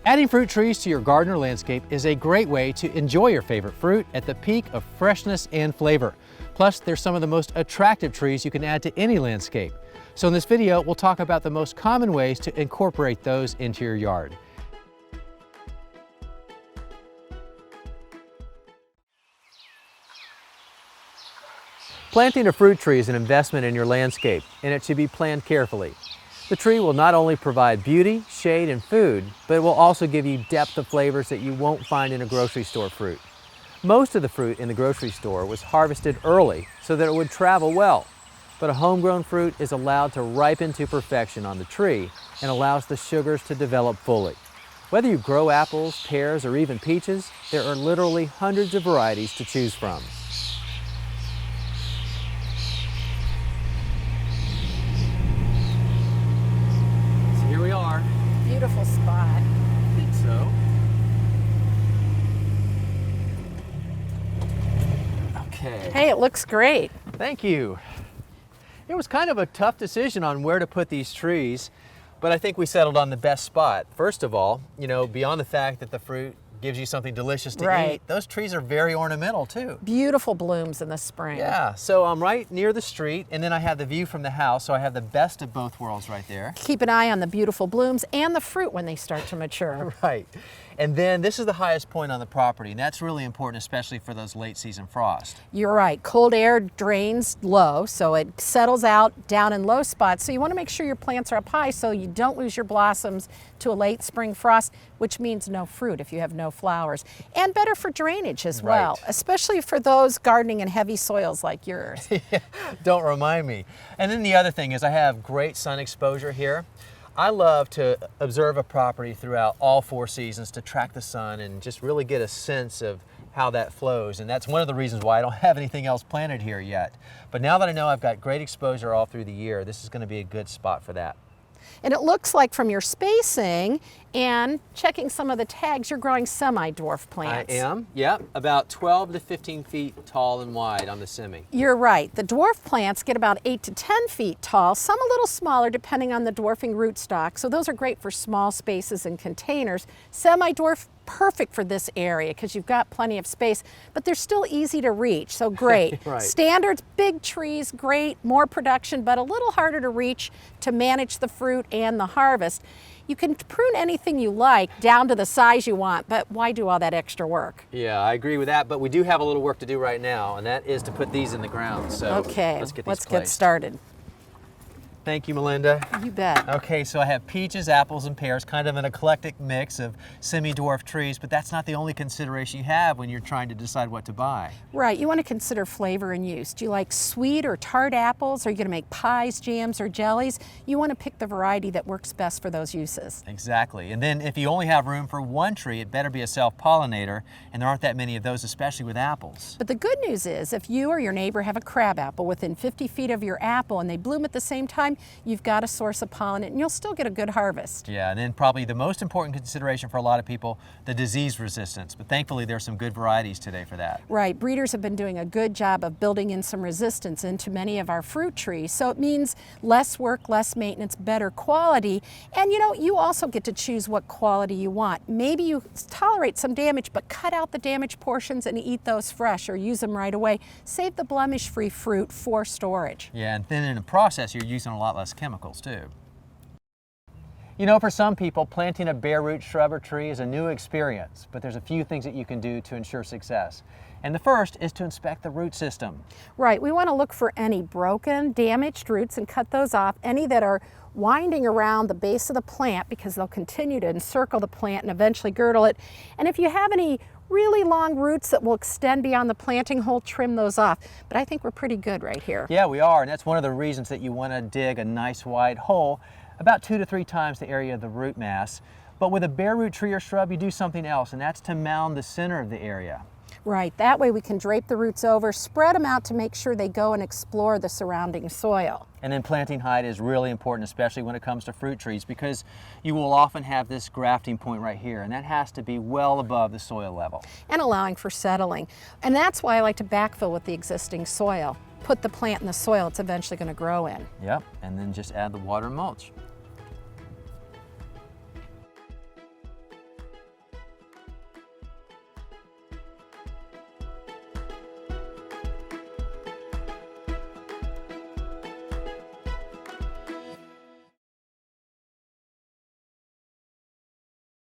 Adding fruit trees to your garden or landscape is a great way to enjoy your favorite fruit at the peak of freshness and flavor. Plus, they're some of the most attractive trees you can add to any landscape. So in this video, we'll talk about the most common ways to incorporate those into your yard. Planting a fruit tree is an investment in your landscape, and it should be planned carefully. The tree will not only provide beauty, shade, and food, but it will also give you depth of flavors that you won't find in a grocery store fruit. Most of the fruit in the grocery store was harvested early so that it would travel well, but a homegrown fruit is allowed to ripen to perfection on the tree and allows the sugars to develop fully. Whether you grow apples, pears, or even peaches, there are literally hundreds of varieties to choose from. Beautiful spot. I think so. Okay. Hey, it looks great. Thank you. It was kind of a tough decision on where to put these trees, but I think we settled on the best spot. First of all, beyond the fact that the fruit gives you something delicious to eat, those trees are very ornamental too. Beautiful blooms in the spring. Yeah, so I'm right near the street, and then I have the view from the house, so I have the best of both worlds right there. Keep an eye on the beautiful blooms and the fruit when they start to mature. Right. And then this is the highest point on the property, and that's really important, especially for those late season frost. You're right. Cold air drains low, so it settles out down in low spots. So you want to make sure your plants are up high so you don't lose your blossoms to a late spring frost, which means no fruit if you have no flowers. And better for drainage as well, especially for those gardening in heavy soils like yours. Yeah, don't remind me. And then the other thing is I have great sun exposure here. I love to observe a property throughout all 4 seasons to track the sun and just really get a sense of how that flows. And that's one of the reasons why I don't have anything else planted here yet. But now that I know I've got great exposure all through the year, this is going to be a good spot for that. And it looks like from your spacing and checking some of the tags, you're growing semi-dwarf plants. I am, yep, about 12 to 15 feet tall and wide on the semi. You're right. The dwarf plants get about 8 to 10 feet tall, some a little smaller depending on the dwarfing rootstock. So those are great for small spaces and containers. Semi-dwarf, perfect for this area because you've got plenty of space, but they're still easy to reach, so great. Right. Standards, big trees, great, more production, but a little harder to reach to manage the fruit and the harvest. You can prune anything you like down to the size you want, but why do all that extra work? Yeah, I agree with that, but we do have a little work to do right now, and that is to put these in the ground. So okay, let's get placed. started. Thank you, Melinda. You bet. Okay, so I have peaches, apples, and pears, kind of an eclectic mix of semi-dwarf trees, but that's not the only consideration you have when you're trying to decide what to buy. Right, you want to consider flavor and use. Do you like sweet or tart apples? Are you going to make pies, jams, or jellies? You want to pick the variety that works best for those uses. Exactly, and then if you only have room for one tree, it better be a self-pollinator, and there aren't that many of those, especially with apples. But the good news is, if you or your neighbor have a crab apple within 50 feet of your apple and they bloom at the same time, you've got a source of pollen and you'll still get a good harvest. Yeah, and then probably the most important consideration for a lot of people, the disease resistance. But thankfully there's some good varieties today for that. Right, breeders have been doing a good job of building in some resistance into many of our fruit trees. So it means less work, less maintenance, better quality. And you also get to choose what quality you want. Maybe you tolerate some damage, but cut out the damaged portions and eat those fresh or use them right away. Save the blemish-free fruit for storage. Yeah, and then in the process you're using a lot less chemicals too. For some people, planting a bare root shrub or tree is a new experience, but there's a few things that you can do to ensure success. And the first is to inspect the root system. Right, we want to look for any broken, damaged roots and cut those off. Any that are winding around the base of the plant because they'll continue to encircle the plant and eventually girdle it. And if you have any really long roots that will extend beyond the planting hole, trim those off. But I think we're pretty good right here. Yeah, we are, and that's one of the reasons that you want to dig a nice wide hole, about 2 to 3 times the area of the root mass. But with a bare root tree or shrub, you do something else, and that's to mound the center of the area. Right, that way we can drape the roots over, spread them out to make sure they go and explore the surrounding soil. And then planting height is really important, especially when it comes to fruit trees, because you will often have this grafting point right here, and that has to be well above the soil level. And allowing for settling. And that's why I like to backfill with the existing soil. Put the plant in the soil it's eventually going to grow in. Yep, and then just add the water and mulch.